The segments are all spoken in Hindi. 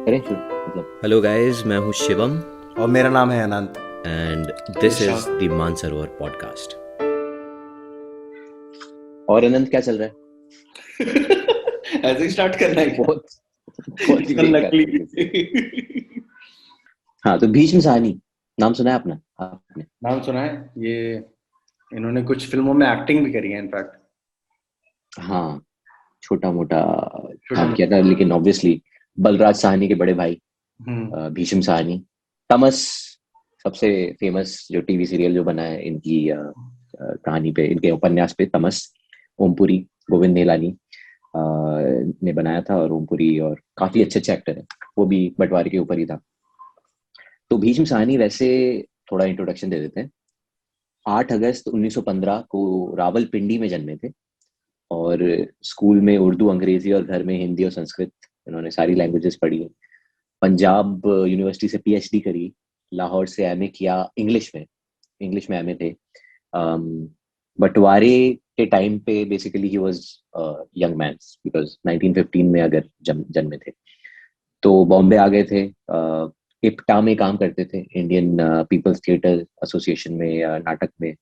करें शुरू मतलब। हेलो गाइस, मैं हूँ शिवम और मेरा नाम है Anant. And this is Ishaan. The Mansarovar podcast. और अनंत क्या चल रहा है? ऐसे ही स्टार्ट करना है क्या? बहुत बहुत ही इतना बेकार तरीके से। नकली। हाँ, तो भीष्म साहनी नाम सुना है अपना आपने? नाम सुना है ये। इन्होंने कुछ फिल्मों में एक्टिंग भी करी है इनफैक्ट। हाँ, छोटा मोटा छोटा काम किया था, मोटा। लेकिन ऑब्वियसली बलराज साहनी के बड़े भाई हम्म। भीष्म साहनी। तमस सबसे फेमस जो टीवी सीरियल जो बना है इनकी कहानी पे, इनके उपन्यास पे, तमस। ओमपुरी, गोविंद निहलानी ने बनाया था, और ओमपुरी और काफी अच्छे अच्छे एक्टर हैं। वो भी बंटवारे के ऊपर ही था। तो भीष्म साहनी वैसे, थोड़ा इंट्रोडक्शन दे देते हैं। 8 अगस्त 1915 को रावलपिंडी में जन्मे थे, और स्कूल में उर्दू, अंग्रेजी और घर में हिंदी और संस्कृत, इन्होंने सारी लैंग्वेजेस पढ़ी हैं। पंजाब यूनिवर्सिटी से पीएचडी करी। लाहौर से एमए किया इंग्लिश में। इंग्लिश में एमए थे। अम, बंटवारे के टाइम पे basically he was young man, because 1915 में अगर जन्मे थे। तो बॉम्बे आ गए थे। इप्टा में काम करते थे, इंडियन पीपल्स थिएटर एसोसिएशन में, नाटक में।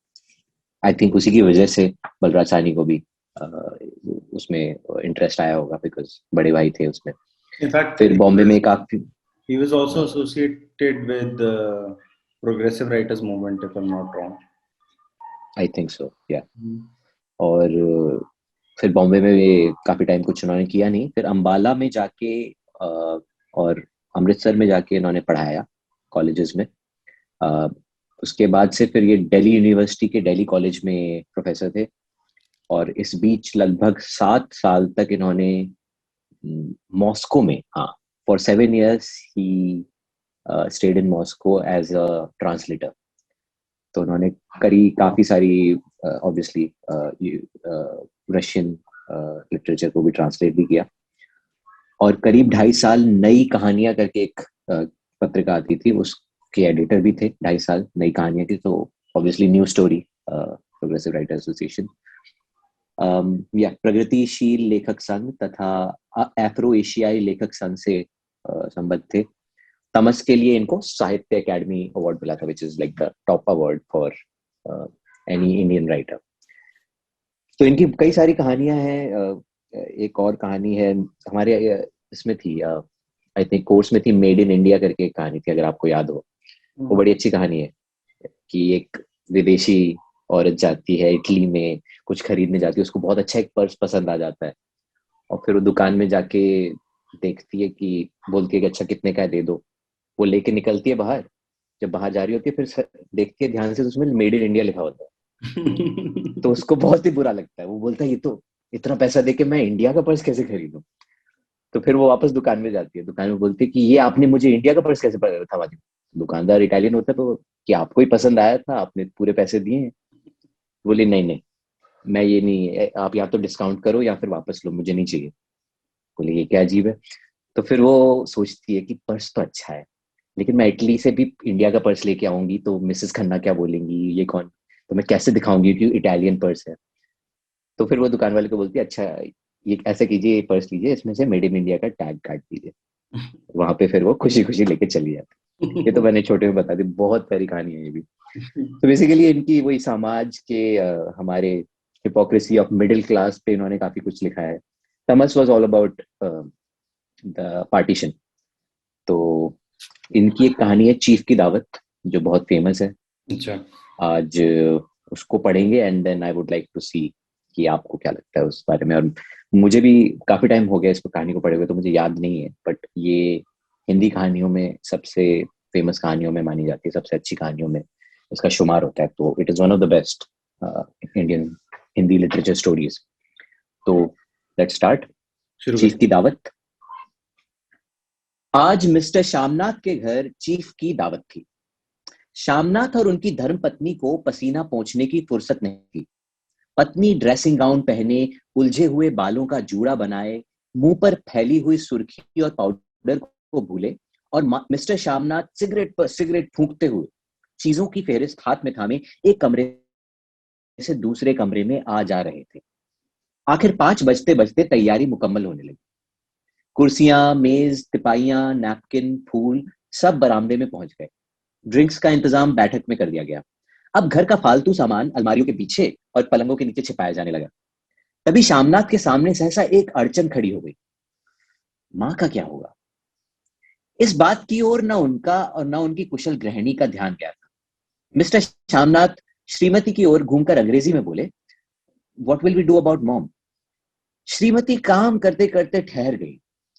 आई थिंक उसी की वजह से बलराज साहनी को भी अ, उसमें इंटरेस्ट आया होगा, बिकॉज बड़े भाई थे उसमें। इनफैक्ट फिर बॉम्बे में काफी। he was also associated with the progressive writers movement if I'm not wrong. I think so, या। और फिर बॉम्बे में ये काफी टाइम कुछ उन्होंने किया नहीं, फिर अंबाला में जाके और अमृतसर में जाके इन्होंने पढ़ाया कॉलेजेस में। अ, उसके बाद से फिर ये दिल्ली यूनिवर्सिटी के दिल्ली कॉलेज में प्रोफेसर थे। और इस बीच लगभग 7 साल तक इन्होंने मॉस्को में, हाँ, for 7 years he stayed in Moscow as a translator. तो उन्होंने करी काफी सारी, ऑब्वियसली रशियन लिटरेचर को भी ट्रांसलेट भी किया। और करीब 2.5 साल नई कहानियां करके एक पत्रिका आती थी, उसके एडिटर भी थे 2.5 साल नई कहानियां की। तो obviously new story, progressive writer association, या प्रगतिशील लेखक संघ तथा एफ्रो एशियाई लेखक संघ से संबद्ध थे। तमस के लिए इनको साहित्य अकेडमी अवार्ड मिला था, which is like the top award for any Indian writer. तो इनकी कई सारी कहानियां हैं। एक और कहानी है हमारे, इसमें थी, आई थिंक कोर्स में थी, मेड इन इंडिया करके एक कहानी थी, अगर आपको याद हो। वो बड़ी अच्छी कहानी है कि एक विदेशी औरत जाती है इटली में, कुछ खरीदने जाती है, उसको बहुत अच्छा एक पर्स पसंद आ जाता है। और फिर वो दुकान में जाके देखती है, कि बोलती है कि अच्छा कितने का है, दे दो। वो लेके निकलती है बाहर। जब बाहर जा रही होती है, फिर देखती है ध्यान से, तो उसमें मेड इन इंडिया लिखा होता है। तो उसको बहुत ही बुरा लगता है, वो बोलता है ये तो इतना पैसा देके मैं इंडिया का पर्स कैसे खरीदूं। तो फिर वो वापस दुकान में जाती है, दुकान में बोलती है कि ये आपने मुझे इंडिया का पर्स कैसे थमा दिया। दुकानदार इटालियन होता है, तो कि आपको ही पसंद आया था, आपने पूरे पैसे दिए हैं। बोली नहीं नहीं, मैं ये नहीं, आप या तो डिस्काउंट करो या फिर वापस लो, मुझे नहीं चाहिए। बोले ये क्या अजीब है। तो फिर वो सोचती है कि पर्स तो अच्छा है, लेकिन मैं इटली से भी इंडिया का पर्स लेके आऊंगी तो मिसेस खन्ना क्या बोलेंगी, ये कौन, तो मैं कैसे दिखाऊंगी कि इटालियन पर्स है। तो फिर वो दुकान वाले को बोलती है अच्छा, ये ऐसे कीजिए, ये पर्स लीजिए, इसमें से मेड इन इंडिया का टैग काट दीजिए। वहां पे फिर वो खुशी खुशी लेके चली जाती है। ये तो मैंने छोटे में बता दी, बहुत प्यारी कहानी है ये भी। तो बेसिकली इनकी वही समाज के, हमारे हिपोक्रेसी ऑफ मिडिल क्लास पे इन्होंने काफी कुछ लिखा है। तमस was all about the partition. तो इनकी एक कहानी है चीफ की दावत, जो बहुत फेमस है। अच्छा। आज उसको पढ़ेंगे, and then I would like to see कि आपको क्या लगता है उस बारे में। और मुझे भी काफी टाइम हो गया इस कहानी को पढ़े हुए, तो मुझे याद नहीं है, बट ये हिंदी कहानियों में सबसे फेमस कहानियों में मानी जाती है, सबसे अच्छी कहानियों में इसका शुमार होता है। तो it is one of the best Indian Hindi literature stories. तो लेट्स स्टार्ट। शुरू चीफ कर। की दावत। आज मिस्टर श्यामनाथ के घर चीफ की दावत थी। श्यामनाथ और उनकी धर्मपत्नी को पसीना पोंछने की फुर्सत नहीं थी। पत्नी ड्रेसिंग गाउन पहने, उलझे हुए बालों का जूड़ा बनाए, मुंह पर फैली हुई सुर्खी और पाउडर को भूले, और मिस्टर श्यामनाथ सिगरेट पर सिगरेट फूंकते हुए, चीजों की फेहरिस्त हाथ में थामे, एक कमरे से दूसरे कमरे में आ जा रहे थे। आखिर 5 बजते बजते तैयारी मुकम्मल होने लगी। कुर्सियां, मेज, तिपाइयां, नैपकिन, फूल सब बरामदे में पहुंच गए। ड्रिंक्स का इंतजाम बैठक में कर दिया गया। अब घर का फालतू सामान अलमारियों के पीछे और पलंगों के नीचे छिपाया जाने लगा। तभी शामनाथ के सामने सहसा एक अड़चन खड़ी हो गई। मां का क्या होगा? इस बात की ओर न उनका और न उनकी कुशल गृहिणी का ध्यान गया था। मिस्टर शामनाथ श्रीमती की ओर घूमकर अंग्रेजी में बोले, what will we do about mom? Shrimati काम करते करते ठहर गई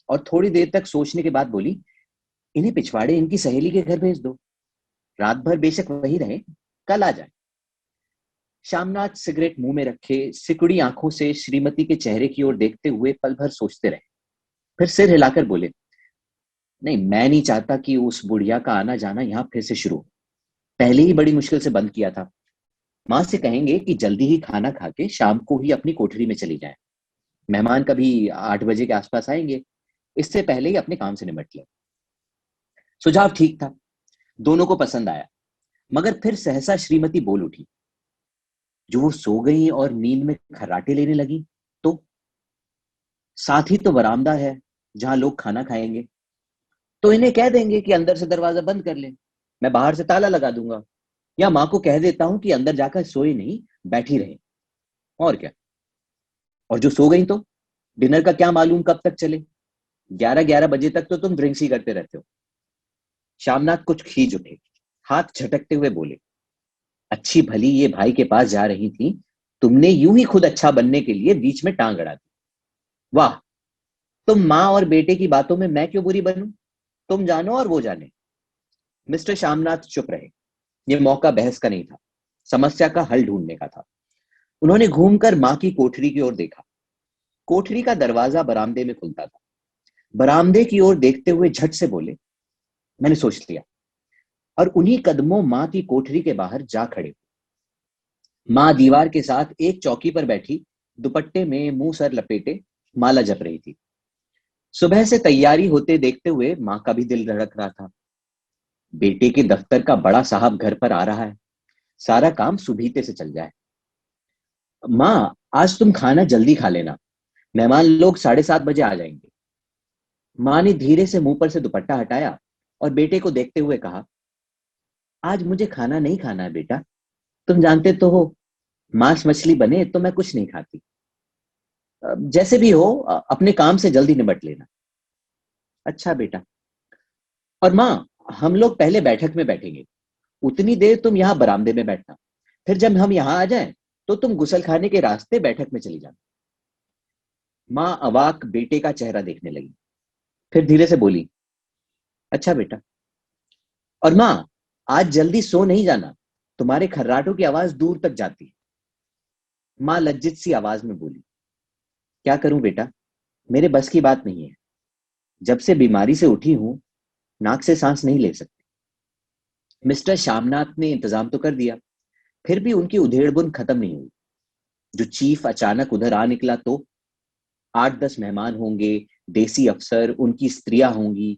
और थोड़ी देर तक सोचने के बाद बोली, इन्हें पिछवाड़े इनकी सहेली के घर भेज दो। रात भर बेशक वही रहे, कल आ जाए। शामनाथ सिगरेट मुंह में रखे सिकुड़ी आंखों से श्रीमती के चेहरे की ओर देखते हुए पल भर सोचते रहे। फिर सिर हिलाकर बोले, नहीं, मैं नहीं चाहता कि उस बुढ़िया का आना जाना यहां फिर से शुरू हो। पहले ही बड़ी मुश्किल से बंद किया था। मां से कहेंगे कि जल्दी ही खाना खा के शाम को ही अपनी कोठरी में चली जाए। मेहमान कभी 8 बजे के आसपास आएंगे, इससे पहले ही अपने काम से निपट ले। सुझाव ठीक था, दोनों को पसंद आया। मगर फिर सहसा श्रीमती बोल उठी, जो वो सो गई और नींद में खर्राटे लेने लगी तो? साथ ही तो बरामदा है जहां लोग खाना खाएंगे। तो इन्हें कह देंगे कि अंदर से दरवाजा बंद कर लें, मैं बाहर से ताला लगा दूंगा। या मां को कह देता हूं कि अंदर जाकर सोए नहीं, बैठी रहे। और क्या? और जो सो गई तो डिनर का क्या मालूम कब तक चले? 11-11 बजे तक तो तुम ड्रिंक्स ही करते रहते हो। श्यामनाथ कुछ खींच उठे, हाथ झटकते हुए बोले, अच्छी भली ये भाई के पास जा रही थी, तुमने यूं ही खुद अच्छा बनने के लिए बीच में टांग अड़ा दी। वाह, तुम माँ और बेटे की बातों में मैं क्यों बुरी बनूं? तुम जानो और वो जाने। मिस्टर श्यामनाथ चुप रहे। यह मौका बहस का नहीं था, समस्या का हल ढूंढने का था। उन्होंने घूमकर मां की कोठरी की ओर देखा। कोठरी का दरवाजा बरामदे में खुलता था। बरामदे की ओर देखते हुए झट से बोले, मैंने सोच लिया। और उन्हीं कदमों मां की कोठरी के बाहर जा खड़े। मां दीवार के साथ एक चौकी पर बैठी दुपट्टे में मुंह सर लपेटे माला जप रही थी। सुबह से तैयारी होते देखते हुए मां का भी दिल धड़क रहा था। बेटे के दफ्तर का बड़ा साहब घर पर आ रहा है, सारा काम सुबीते से चल जाए। मां, आज तुम खाना जल्दी खा लेना, मेहमान लोग 7:30 बजे आ जाएंगे। मां ने धीरे से मुंह पर से दुपट्टा हटाया और बेटे को देखते हुए कहा, आज मुझे खाना नहीं खाना है बेटा, तुम जानते तो हो, मांस मछली बने तो मैं कुछ नहीं खाती। जैसे भी हो, अपने काम से जल्दी निपट लेना। अच्छा बेटा। और मां, हम लोग पहले बैठक में बैठेंगे, उतनी देर तुम यहाँ बरामदे में बैठना। फिर जब हम यहाँ आ जाएं, तो तुम गुसल खाने के रास्ते बैठक में चली जाना। मां अवाक बेटे का चेहरा देखने लगी, फिर धीरे से बोली, अच्छा बेटा। और मां, आज जल्दी सो नहीं जाना, तुम्हारे खर्राटों की आवाज दूर तक जाती है। मां लज्जित सी आवाज में बोली, क्या करूं बेटा, मेरे बस की बात नहीं है। जब से बीमारी से उठी हूं, नाक से सांस नहीं ले सकती। मिस्टर श्यामनाथ ने इंतजाम तो कर दिया, फिर भी उनकी उधेड़बुन खत्म नहीं हुई। जो चीफ अचानक उधर आ निकला तो 8-10 मेहमान होंगे, देसी अफसर, उनकी स्त्रियां होंगी,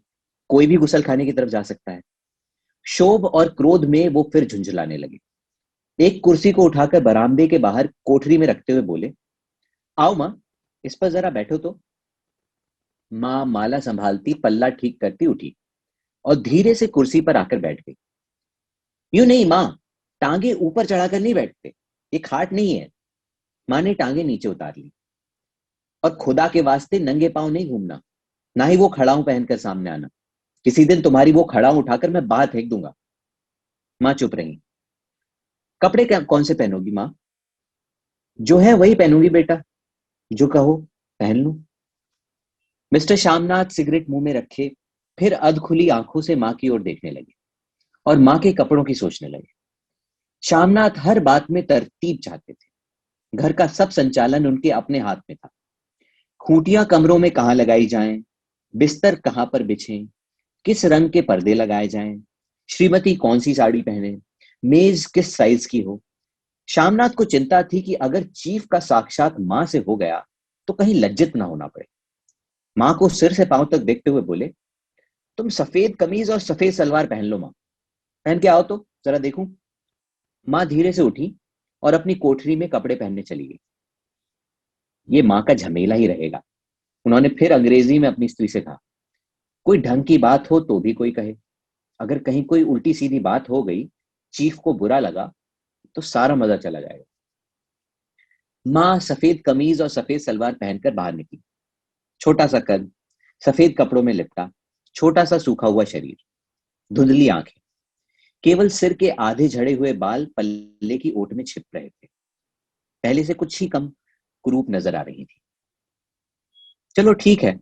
कोई भी गुसल खाने की तरफ जा सकता है। क्षोभ और क्रोध में वो फिर झुंझलाने लगे। एक कुर्सी को उठाकर बरामदे के बाहर कोठरी में रखते हुए बोले, आओ मां, इस पर जरा बैठो तो। मां माला संभालती पल्ला ठीक करती उठी और धीरे से कुर्सी पर आकर बैठ गई। यूं नहीं मां, टांगे ऊपर चढ़ाकर नहीं बैठते, ये खाट नहीं है। मां ने टांगे नीचे उतार ली। और खुदा के वास्ते नंगे पांव नहीं घूमना, ना ही वो खड़ाऊं पहनकर सामने आना। किसी दिन तुम्हारी वो खड़ाऊं उठाकर मैं बाहर फेंक दूंगा। मां चुप रही। कपड़े कौन से पहनोगी मां? जो है वही पहनूंगी बेटा, जो कहो पहन लूं। मिस्टर श्यामनाथ सिगरेट मुंह में रखे फिर अधखुली आंखों से मां की ओर देखने लगे और मां के कपड़ों की सोचने लगे। श्यामनाथ हर बात में तरतीब चाहते थे। घर का सब संचालन उनके अपने हाथ में था। खूंटियां कमरों में कहां लगाई जाएं, बिस्तर कहां पर बिछें, किस रंग के पर्दे लगाए जाएं, श्रीमती कौन सी साड़ी पहने, मेज किस साइज की हो। श्यामनाथ को चिंता थी कि अगर चीफ का साक्षात मां से हो गया तो कहीं लज्जित ना होना पड़े। मां को सिर से पांव तक देखते हुए बोले, तुम सफेद कमीज और सफेद सलवार पहन लो मां, पहन के आओ तो जरा देखूं। मां धीरे से उठी और अपनी कोठरी में कपड़े पहनने चली गई। ये मां का झमेला ही रहेगा। उन्होंने फिर अंग्रेजी में अपनी स्त्री से कहा, कोई ढंग की बात हो तो भी कोई कहे, अगर कहीं कोई उल्टी सीधी बात हो गई, चीफ को बुरा लगा, तो सारा मजा चला जाएगा। माँ सफेद कमीज और सफेद सलवार पहनकर बाहर निकली। छोटा सा कद, सफेद कपड़ों में लिपटा, छोटा सा सूखा हुआ शरीर, धुंधली आंखें, केवल सिर के आधे झड़े हुए बाल पल्ले की ओट में छिप रहे थे। पहले से कुछ ही कम कुरूप नजर आ रही थी। चलो ठीक है,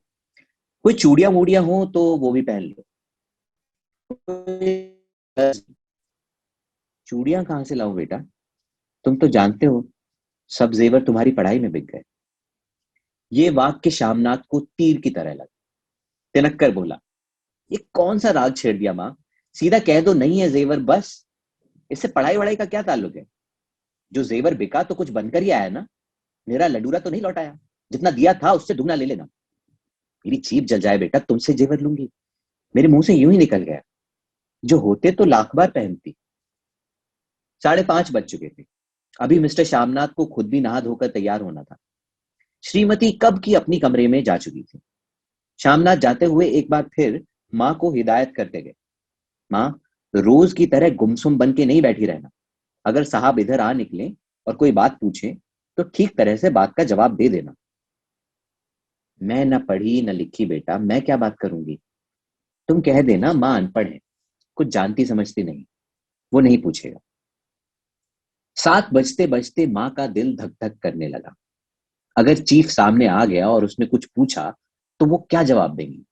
कोई चूड़ियां वूड़ियां हो तो वो भी पहन लो। चूड़ियां कहां से लाऊं बेटा, तुम तो जानते हो सब जेवर तुम्हारी पढ़ाई में बिक गए। ये वाक्य श्यामनाथ को तीर की तरह लगा। तिनक कर बोला, ये कौन सा राग छेड़ दिया माँ, सीधा कह दो नहीं है जेवर बस। इससे पढ़ाई वढ़ाई का क्या ताल्लुक है? जो जेवर बिका तो कुछ बनकर ही आया ना, मेरा लडूरा तो नहीं लौटाया। जितना दिया था उससे दुगना ले लेना। मेरी जीभ जल जाए बेटा, तुमसे जेवर लूंगी, मेरे मुंह से यूं ही निकल गया। जो होते तो लाख बार पहनती। 5:30 बज चुके थे। अभी मिस्टर श्यामनाथ को खुद भी नहा धोकर तैयार होना था। श्रीमती कब की अपनी कमरे में जा चुकी थी। श्यामनाथ जाते हुए एक बार फिर माँ को हिदायत करते गए, माँ रोज की तरह गुमसुम बन के नहीं बैठी रहना। अगर साहब इधर आ निकले और कोई बात पूछे तो ठीक तरह से बात का जवाब दे देना। मैं न पढ़ी न लिखी बेटा, मैं क्या बात करूंगी। तुम कह देना माँ अनपढ़ है, कुछ जानती समझती नहीं, वो नहीं पूछेगा। 7 बजते बजते माँ का दिल धक धक करने लगा। अगर चीफ सामने आ गया और उसने कुछ पूछा तो वो क्या जवाब देंगी।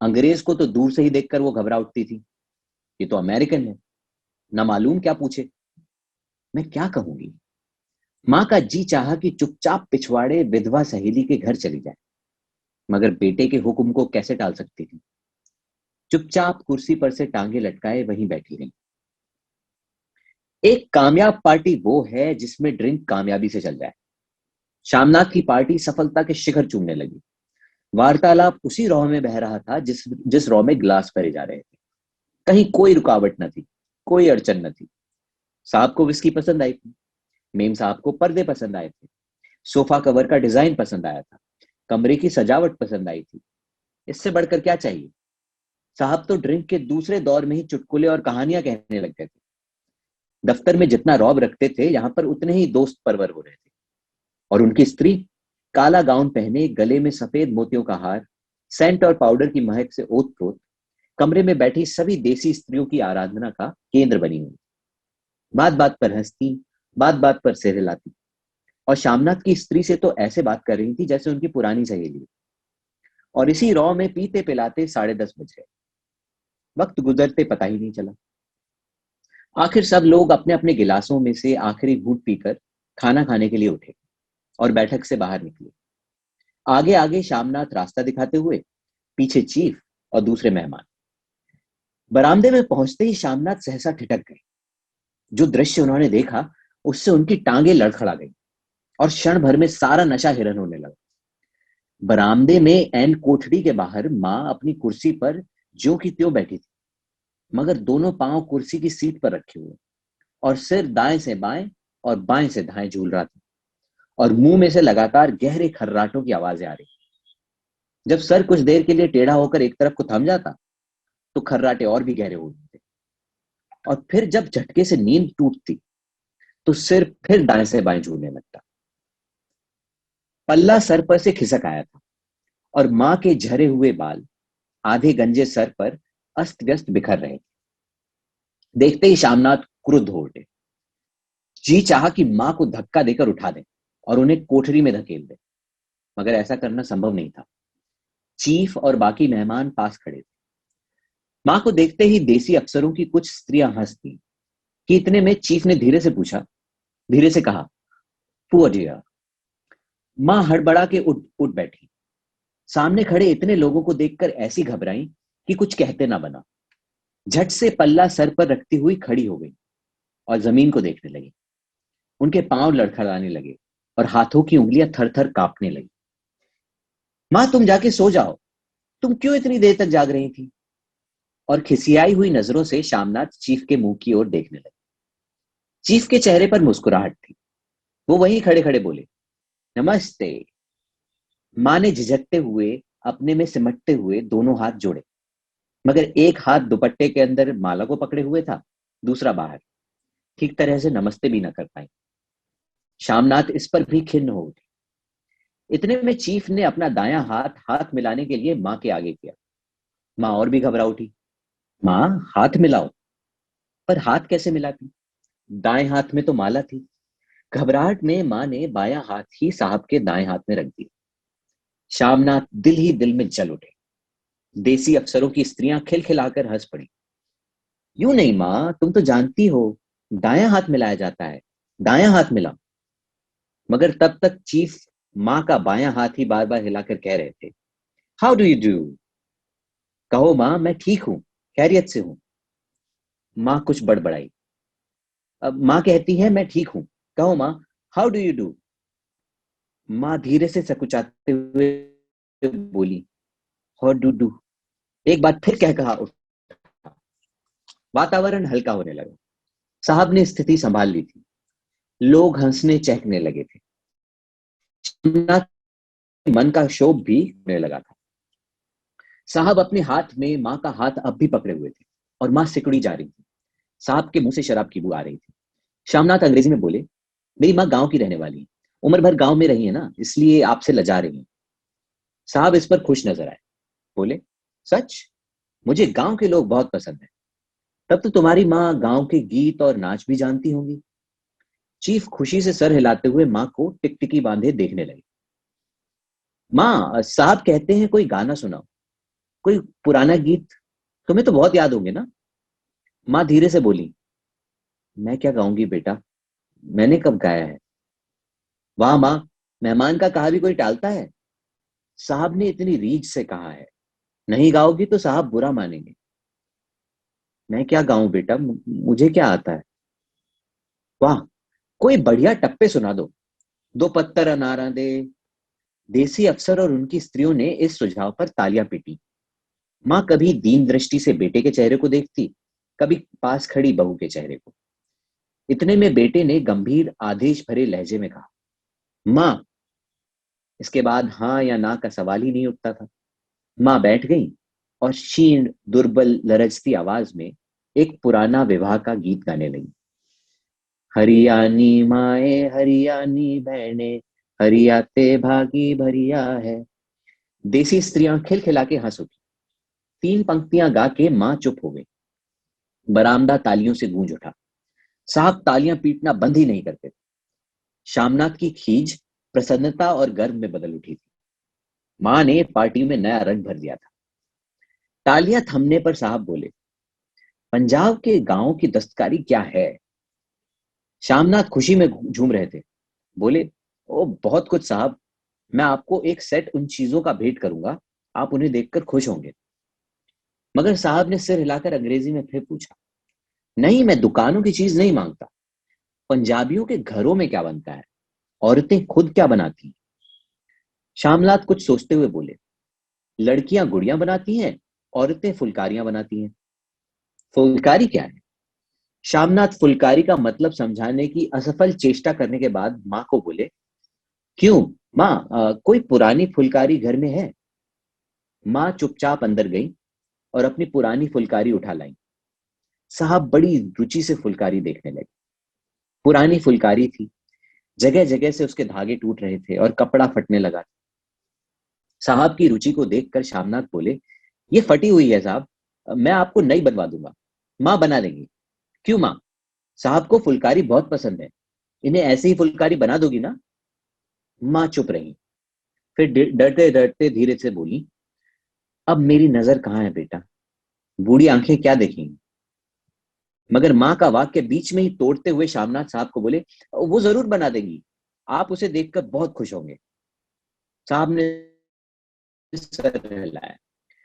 अंग्रेज को तो दूर से ही देखकर वो घबरा उठती थी। ये तो अमेरिकन है, न मालूम क्या पूछे। मैं क्या कहूंगी। माँ का जी चाहा कि चुपचाप पिछवाड़े विधवा सहेली के घर चली जाए, मगर बेटे के हुक्म को कैसे टाल सकती थी। चुपचाप कुर्सी पर से टांगे लटकाए वहीं बैठी रही। एक कामयाब पार्टी वो है जिसमें ड्रिंक कामयाबी से चल जाए। श्यामनाथ की पार्टी सफलता के शिखर चूमने लगी। वार्तालाप उसी रॉ में बह रहा था जिस रॉ में गिलास भरे जा रहे थे। कहीं कोई रुकावट न थी, कोई अड़चन न थी। साहब को विस्की पसंद आई थी, मेम साहब को पर्दे पसंद आए थे, सोफा कवर का डिजाइन पसंद आया था, कमरे की सजावट पसंद आई थी। इससे बढ़कर क्या चाहिए। साहब तो ड्रिंक के दूसरे दौर में ही चुटकुले और कहानियां कहने लग गए थे। दफ्तर में जितना रौब रखते थे, यहां पर उतने ही दोस्त परवर हो रहे थे। और उनकी स्त्री काला गाउन पहने, गले में सफेद मोतियों का हार, सेंट और पाउडर की महक से ओत-प्रोत, कमरे में बैठी सभी देसी स्त्रियों की आराधना का केंद्र बनी हुई। बात बात पर हंसती, बात बात पर सिर हिलाती। और श्यामनाथ की स्त्री से तो ऐसे बात कर रही थी जैसे उनकी पुरानी सहेली। और इसी रॉ में पीते पिलाते 10:30 बज गए। वक्त गुजरते पता ही नहीं चला। आखिर सब लोग अपने अपने गिलासों में से आखिरी घूंट पीकर खाना खाने के लिए उठे और बैठक से बाहर निकले। आगे आगे श्यामनाथ रास्ता दिखाते हुए, पीछे चीफ और दूसरे मेहमान। बरामदे में पहुंचते ही श्यामनाथ सहसा ठिठक गए। जो दृश्य उन्होंने देखा उससे उनकी टांगे लड़खड़ा गई और क्षण भर में सारा नशा हिरन होने लगा। बरामदे में एन कोठड़ी के बाहर माँ अपनी कुर्सी पर ज्यों की त्यों बैठी थी, मगर दोनों पांव कुर्सी की सीट पर रखे हुए और सिर दाएं से बाएं और बाएं से दाएं झूल रहा था। और मुंह में से लगातार गहरे खर्राटों की आवाजें आ रही। जब सर कुछ देर के लिए टेढ़ा होकर एक तरफ को थम जाता तो खर्राटे और भी गहरे हो जाते। और फिर जब झटके से नींद टूटती तो सिर फिर दाएं से बाएं झूलने लगता। पल्ला सर पर से खिसक आया था और मां के झरे हुए बाल आधे गंजे सर पर अस्त व्यस्त बिखर रहे थे। देखते ही श्यामनाथ क्रुद्ध हो उठे। जी चाहा कि मां को धक्का देकर उठा दे और उन्हें कोठरी में धकेल दे, मगर ऐसा करना संभव नहीं था। चीफ और बाकी मेहमान पास खड़े थे। मां को देखते ही देसी अफसरों की कुछ स्त्रियां हंस दी कि इतने में चीफ ने धीरे से कहा, पुअर डियर। मां हड़बड़ा के उठ उठ बैठी। सामने खड़े इतने लोगों को देखकर ऐसी घबराई कि कुछ कहते ना बना। झट से पल्ला सर पर रखती हुई खड़ी हो गई और जमीन को देखने लगी। उनके पांव लड़खड़ाने लगे और हाथों की उंगलियां थर थर कांपने लगी। मां तुम जाके सो जाओ, तुम क्यों इतनी देर तक जाग रही थी। और खिसियाई हुई नजरों से श्यामनाथ चीफ के मुंह की ओर देखने लगे। चीफ के चेहरे पर मुस्कुराहट थी। वो वहीं खड़े खड़े बोले, नमस्ते। माँ ने झिझकते हुए अपने में सिमटते हुए दोनों हाथ जोड़े, मगर एक हाथ दुपट्टे के अंदर माला को पकड़े हुए था, दूसरा बाहर। ठीक तरह से नमस्ते भी न कर पाई। श्यामनाथ इस पर भी खिन्न हो उठे। इतने में चीफ ने अपना दायां हाथ हाथ मिलाने के लिए माँ के आगे किया। माँ और भी घबरा उठी। माँ, हाथ मिलाओ। पर हाथ कैसे मिलाती? दाएं हाथ में तो माला थी। घबराहट में माँ ने बायां हाथ ही साहब के दाएं हाथ में रख दिया। श्यामनाथ दिल ही दिल में जल उठे। देसी अफसरों की स्त्रियां खिलखिलाकर हंस पड़ी। यूं नहीं माँ, तुम तो जानती हो, दायां हाथ मिलाया जाता है, दायां हाथ मिलाओ। मगर तब तक चीफ माँ का बायां हाथ ही बार बार हिलाकर कह रहे थे, हाउ डू यू डू। कहो माँ, मैं ठीक हूं, खैरियत से हूं। माँ कुछ बड़बड़ाई। अब माँ कहती है मैं ठीक हूं, कहो माँ, हाउ डू यू डू। माँ धीरे से सकुचाते हुए बोली, हाउ डू डू। एक बार फिर कह कहा उठा। वातावरण हल्का होने लगा। साहब ने स्थिति संभाल ली थी। लोग हंसने चहकने लगे थे। मन का क्षोभ भी होने लगा था। साहब अपने हाथ में माँ का हाथ अब भी पकड़े हुए थे और माँ सिकुड़ी जा रही थी। साहब के मुंह से शराब की बू आ रही थी। श्यामनाथ अंग्रेजी में बोले, मेरी माँ गांव की रहने वाली है, उम्र भर गांव में रही है ना, इसलिए आपसे लजा रही है। साहब इस पर खुश नजर आए। बोले, सच? मुझे गांव के लोग बहुत पसंद है। तब तो तुम्हारी माँ गांव के गीत और नाच भी जानती होंगी। चीफ खुशी से सर हिलाते हुए माँ को टिकटिकी बांधे देखने लगे। माँ, साहब कहते हैं कोई गाना सुनाओ, कोई पुराना गीत, तुम्हें तो बहुत याद होंगे ना। माँ धीरे से बोली, मैं क्या गाऊंगी बेटा, मैंने कब गाया है। वाह माँ, मेहमान का कहा भी कोई टालता है। साहब ने इतनी रीझ से कहा है, नहीं गाओगी तो साहब बुरा मानेंगे। मैं क्या गाऊं बेटा, मुझे क्या आता है। वाह, कोई बढ़िया टप्पे सुना दो, दो पत्तर अनारा दे। देसी अफसर और उनकी स्त्रियों ने इस सुझाव पर तालियां पीटी। माँ कभी दीन दृष्टि से बेटे के चेहरे को देखती, कभी पास खड़ी बहू के चेहरे को। इतने में बेटे ने गंभीर आदेश भरे लहजे में कहा, माँ। इसके बाद हाँ या ना का सवाल ही नहीं उठता था। माँ बैठ गई और क्षीण दुर्बल लरजती आवाज में एक पुराना विवाह का गीत गाने लगी। हरियाणी माए हरियाणी बहने, हरियाते भागी भरिया है। देसी स्त्रियां खिलखिला के हंस उठी। तीन पंक्तियां गा के माँ चुप हो गई। बरामदा तालियों से गूंज उठा। साहब तालियां पीटना बंद ही नहीं करते थे। श्यामनाथ की खीज प्रसन्नता और गर्व में बदल उठी थी। माँ ने पार्टी में नया रंग भर दिया था। तालियां थमने पर साहब बोले, पंजाब के गांव की दस्तकारी क्या है। श्यामनाथ खुशी में झूम रहे थे। बोले, ओ बहुत कुछ साहब, मैं आपको एक सेट उन चीजों का भेंट करूंगा, आप उन्हें देखकर खुश होंगे। मगर साहब ने सिर हिलाकर अंग्रेजी में फिर पूछा, नहीं, मैं दुकानों की चीज नहीं मांगता। पंजाबियों के घरों में क्या बनता है, औरतें खुद क्या बनाती हैं। श्यामनाथ कुछ सोचते हुए बोले, लड़कियां गुड़ियां बनाती हैं, औरतें फुलकारियां बनाती हैं। फुलकारी क्या है? श्यामनाथ फुलकारी का मतलब समझाने की असफल चेष्टा करने के बाद माँ को बोले, क्यों माँ, कोई पुरानी फुलकारी घर में है। माँ चुपचाप अंदर गई और अपनी पुरानी फुलकारी उठा लाई। साहब बड़ी रुचि से फुलकारी देखने लगे। पुरानी फुलकारी थी, जगह जगह से उसके धागे टूट रहे थे और कपड़ा फटने लगा। साहब की रुचि को देखकर श्यामनाथ बोले, ये फटी हुई है साहब, मैं आपको नई बनवा दूंगा। माँ बना देंगी। क्यों माँ, साहब को फुलकारी बहुत पसंद है, इन्हें ऐसे ही फुलकारी बना दोगी ना। माँ चुप रही, फिर डरते डरते धीरे से बोली, अब मेरी नजर कहाँ है बेटा, बूढ़ी आंखें क्या देखेंगी। मगर माँ का वाक्य बीच में ही तोड़ते हुए श्यामनाथ साहब को बोले, वो जरूर बना देंगी, आप उसे देखकर बहुत खुश होंगे। साहब ने सर हिलाया,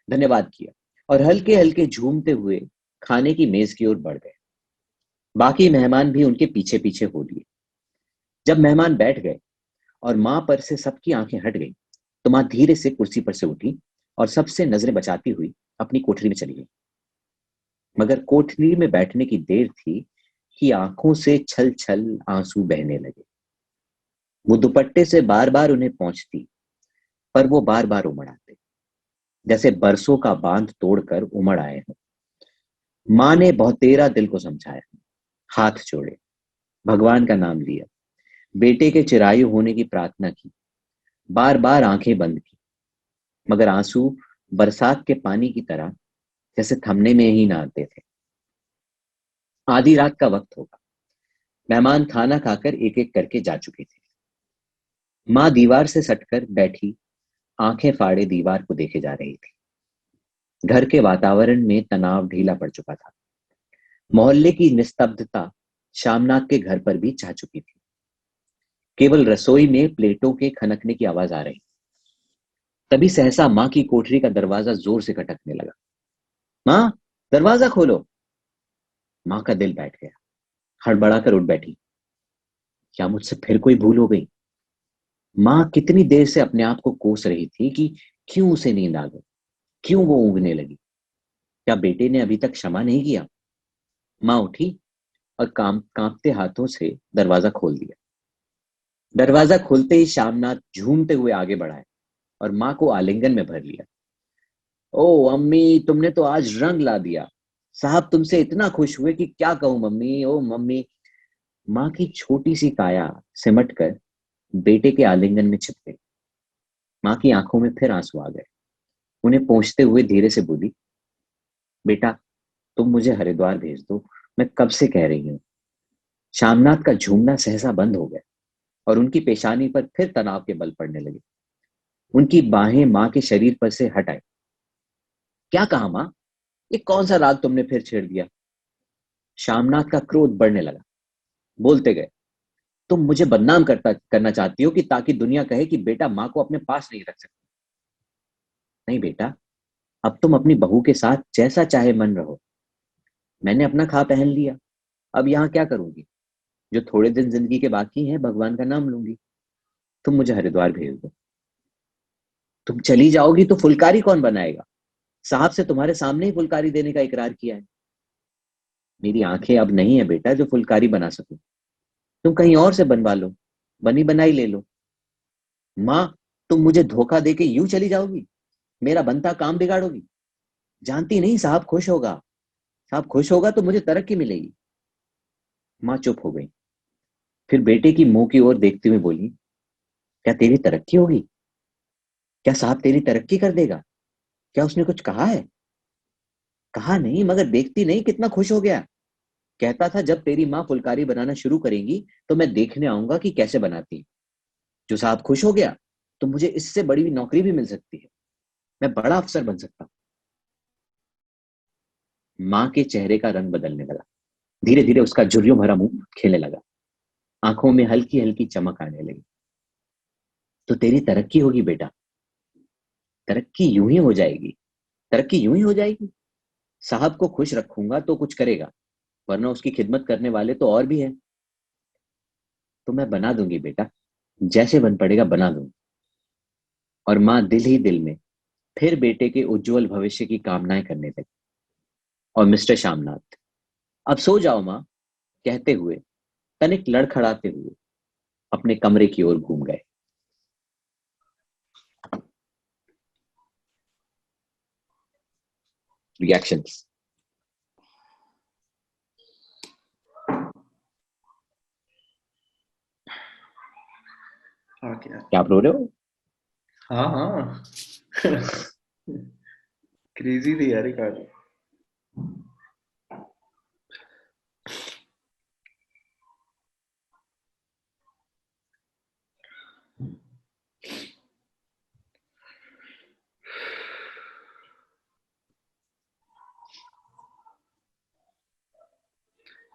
धन्यवाद किया और हल्के हल्के झूमते हुए खाने की मेज की ओर बढ़ गए। बाकी मेहमान भी उनके पीछे पीछे हो लिए। जब मेहमान बैठ गए और माँ पर से सबकी आंखें हट गई, तो माँ धीरे से कुर्सी पर से उठी और सबसे नजरें बचाती हुई अपनी कोठरी में चली गई। मगर कोठरी में बैठने की देर थी कि आंखों से छल छल आंसू बहने लगे। वो दुपट्टे से बार बार उन्हें पहुंचती, पर वो बार बार उमड़ आते, जैसे बरसों का बांध तोड़कर उमड़ आए हों। माँ ने बहुतेरा दिल को समझाया, हाथ जोड़े, भगवान का नाम लिया, बेटे के चिरायु होने की प्रार्थना की, बार बार आंखें बंद की, मगर आंसू बरसात के पानी की तरह जैसे थमने में ही ना आते थे। आधी रात का वक्त होगा, मेहमान खाना खाकर एक एक करके जा चुके थे। माँ दीवार से सटकर बैठी आंखें फाड़े दीवार को देखे जा रही थी। घर के वातावरण में तनाव ढीला पड़ चुका था। मोहल्ले की निस्तब्धता शामनाथ के घर पर भी छा चुकी थी। केवल रसोई में प्लेटों के खनकने की आवाज आ रही। तभी सहसा माँ की कोठरी का दरवाजा जोर से खटकने लगा। माँ, दरवाजा खोलो। माँ का दिल बैठ गया, हड़बड़ाकर उठ बैठी। क्या मुझसे फिर कोई भूल हो गई? माँ कितनी देर से अपने आप को कोस रही थी कि क्यों उसे नींद आ गई, क्यों वो ऊँघने लगी। क्या बेटे ने अभी तक क्षमा नहीं किया? माँ उठी और कांपते हाथों से दरवाजा खोल दिया। दरवाजा खोलते ही शामनाथ झूमते हुए आगे बढ़ाए और माँ को आलिंगन में भर लिया। ओ अम्मी, तुमने तो आज रंग ला दिया। साहब तुमसे इतना खुश हुए कि क्या कहूँ मम्मी, ओ मम्मी। माँ की छोटी सी काया सिमट कर बेटे के आलिंगन में छिप गई। माँ की आंखों में फिर आंसू आ गए। उन्हें पोंछते हुए धीरे से बोली, बेटा तुम मुझे हरिद्वार भेज दो, मैं कब से कह रही हूँ। शामनाथ का झूमना सहसा बंद हो गया और उनकी पेशानी पर फिर तनाव के बल पड़ने लगे। उनकी बाहें माँ के शरीर पर से हट आई। क्या कहा माँ? ये कौन सा राग तुमने फिर छेड़ दिया? शामनाथ का क्रोध बढ़ने लगा। बोलते गए, तुम मुझे बदनाम करना चाहती हो कि ताकि दुनिया कहे कि बेटा माँ को अपने पास नहीं रख सकता। नहीं बेटा, अब तुम अपनी बहू के साथ जैसा चाहे मन रहो। मैंने अपना खा पहन लिया, अब यहाँ क्या करूंगी? जो थोड़े दिन जिंदगी के बाकी हैं, भगवान का नाम लूंगी। तुम मुझे हरिद्वार भेज दो। तुम चली जाओगी तो फुलकारी कौन बनाएगा? साहब से तुम्हारे सामने ही फुलकारी देने का इकरार किया है। मेरी आंखें अब नहीं है बेटा जो फुलकारी बना सकूं। तुम कहीं और से बनवा लो, बनी बनाई ले लो। माँ, तुम मुझे धोखा देके यूं चली जाओगी? मेरा बनता काम बिगाड़ोगी? जानती नहीं, साहब खुश होगा। साहब खुश होगा तो मुझे तरक्की मिलेगी। माँ चुप हो गई, फिर बेटे की मुंह की ओर देखते हुए बोली, क्या तेरी तरक्की होगी? क्या साहब तेरी तरक्की कर देगा? क्या उसने कुछ कहा है? कहा नहीं, मगर देखती नहीं कितना खुश हो गया। कहता था जब तेरी माँ फुलकारी बनाना शुरू करेंगी तो मैं देखने आऊंगा कि कैसे बनाती। जो साहब खुश हो गया तो मुझे इससे बड़ी नौकरी भी मिल सकती है। मैं बड़ा अफसर बन सकता हूँ। माँ के चेहरे का रंग बदलने लगा। धीरे धीरे उसका झुर्रियों भरा मुंह खिलने लगा। आंखों में हल्की हल्की चमक आने लगी। तो तेरी तरक्की होगी बेटा, तरक्की यूं ही हो जाएगी, तरक्की यूं ही हो जाएगी। साहब को खुश रखूंगा तो कुछ करेगा, वरना उसकी खिदमत करने वाले तो और भी हैं। तो मैं बना दूंगी बेटा, जैसे बन पड़ेगा बना दूंगी। और माँ दिल ही दिल में फिर बेटे के उज्जवल भविष्य की कामनाएं करने लगी। और मिस्टर शामनाथ, अब सो जाओ माँ, कहते हुए तनिक लड़खड़ाते हुए अपने कमरे की ओर घूम गए। रिएक्शंस? हाँ क्या? क्या आप रो रहे हो? हाँ हाँ। क्रेजी थी यार ये कहानी।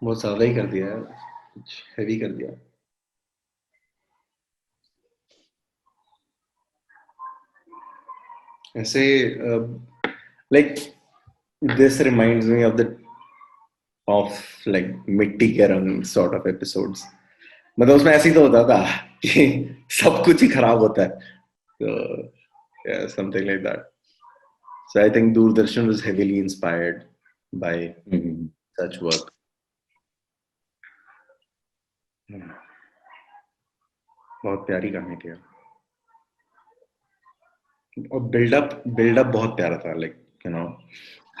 बहुत ज्यादा ही कर दिया यार, कुछ हैवी कर दिया। ऐसे like this reminds me of like मिट्टी के रंग सॉर्ट ऑफ एपिसोड्स। मतलब उसमें ऐसे ही तो होता था कि सब कुछ ही खराब होता है, तो something like that. So I think Doordarshan was heavily inspired by such work. बहुत प्यारी कहानी थी। और बिल्डअप बहुत प्यारा था, like you know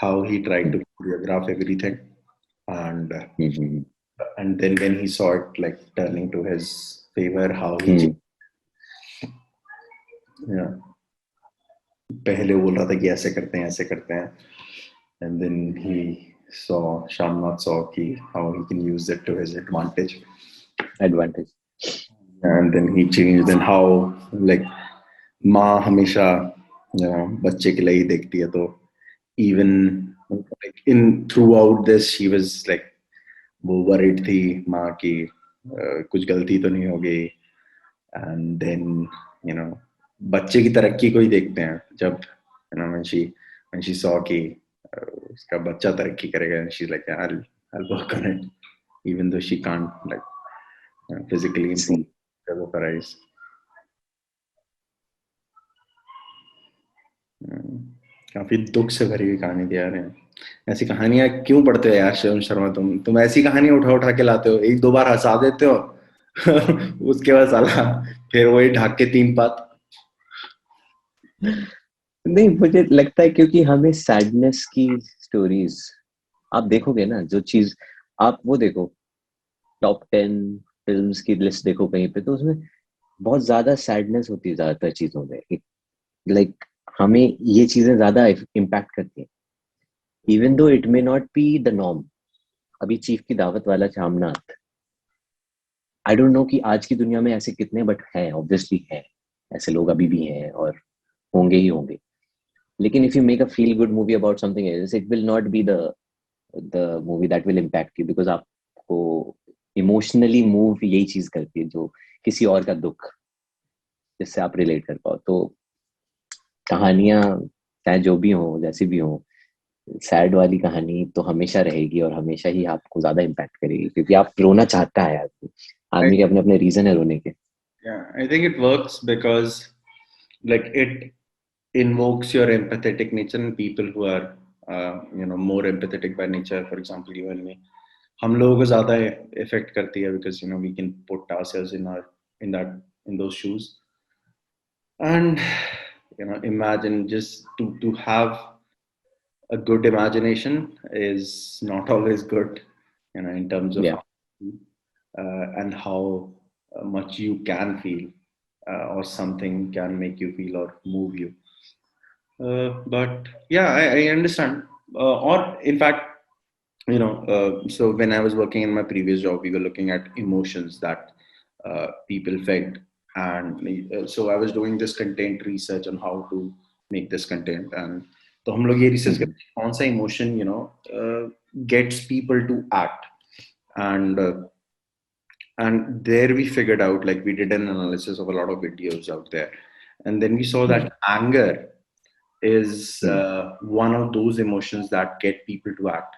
how he tried to choreograph everything, and and then when he saw it like turning to his favor, how he yeah, पहले बोल रहा था कि ऐसे करते हैं, and then he saw Shamnath saw कि how he can use it to his advantage, and then he changed, and how like माँ हमेशा बच्चे के लिए ही देखती है, तो even like in throughout this she was like वो worried थी माँ की कुछ गलती तो नहीं हो गई, and then you know बच्चे की तरक्की को ही देखते हैं जब when she saw कि उसका बच्चा तरक्की करेगा, and she's like I'll work on it even though she can't like physically improve because of her eyes. काफी दुख से भरी हुई कहानी थी यार। ऐसी कहानियां क्यों पढ़ते हो यार शिवम शर्मा? तुम ऐसी कहानियां उठा के लाते हो, एक दो बार हंसा देते हो उसके बाद साला फिर वही ढाक के 3 पात। नहीं, मुझे लगता है क्योंकि हमें सैडनेस की स्टोरीज, आप देखोगे ना जो चीज, आप वो देखो टॉप 10 फिल्म्स की लिस्ट देखो कहीं पे, तो उसमें बहुत ज्यादा सैडनेस होती है ज्यादातर चीजों में। लाइक हमें ये चीजें ज्यादा इम्पैक्ट करती हैं, इवन दो it may not be the norm. अभी चीफ की दावत वाला शामनाथ, आई डोंट नो कि आज की दुनिया में ऐसे कितने, बट हैं, ऑब्वियसली हैं, ऐसे लोग अभी भी हैं और होंगे ही होंगे। लेकिन if you make a feel good movie about something else, it will not be the movie that will impact you, because आपको इमोशनली मूव यही चीज करती है जो किसी और का दुख, जिससे आप रिलेट कर पाओ। तो कहानियां चाहे जो भी हो, जैसी भी हो, सैड वाली कहानी तो हमेशा रहेगी और हमेशा ही आपको ज्यादा इम्पैक्ट करेगी, क्योंकि आप रोना चाहता है आदमी। आदमी के अपने अपने रीजन है रोने के। Yeah, I think it works because like it invokes your empathetic nature, and people who are more empathetic by nature, for example you and me, हम लोगों को ज्यादा इफेक्ट करती है because we can put ourselves in those shoes, and imagine just to have a good imagination is not always good, in terms of Yeah. and how much you can feel, or something can make you feel or move you. But yeah, I understand. Or in fact, so when I was working in my previous job, we were looking at emotions that people felt, and so I was doing this content research on how to make this content, and तो हम लोग ये research करते हैं कौन सा emotion gets people to act, and there we figured out, like we did an analysis of a lot of videos out there, and then we saw that anger is one of those emotions that get people to act,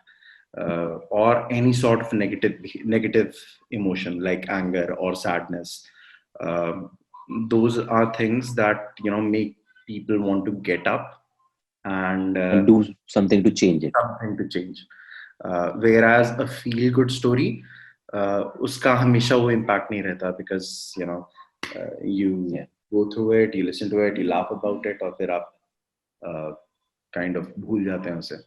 or any sort of negative emotion like anger or sadness. Those are things that make people want to get up and do something to change it. Whereas a feel good story, उसका हमेशा वो impact नहीं रहता, because you go through it, you listen to it, you laugh about it, और फिर आप kind of भूल जाते हैं उसे.